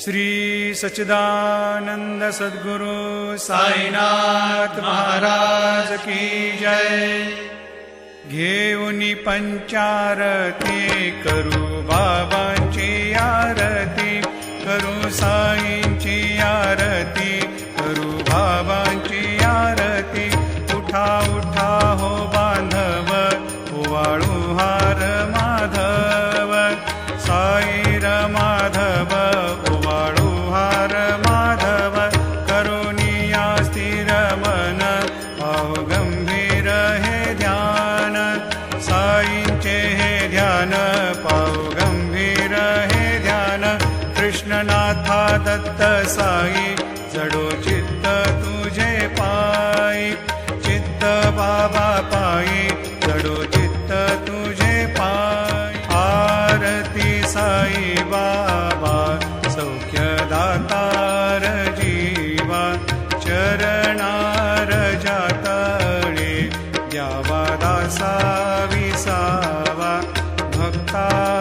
श्री सच्चिदानंद सद्गुरु साईनाथ महाराज की जय। घेऊनी पंचारती करू बाबांची आरती, करू साईंची आरती, करू बाबांची आरती। उठा उठा हो बांधव, ओवाळू हार माधव, साईर माधव ओवाळू हार माधव। करुणिया स्थिर मन, पाहु गंभीर हे ध्यान, साईंचे हे ध्यान, पाहु गंभीर हे ध्यान। कृष्णनाथा दत्त साई, जडो चित्त तुझे पायी, चित्त बाबा पायी, जडो चित्त तुझे पायी। आरती साई बाबा, सौख्यदातार जीवा, चरणार जातळे, द्यावा दासा विसावा, भक्ता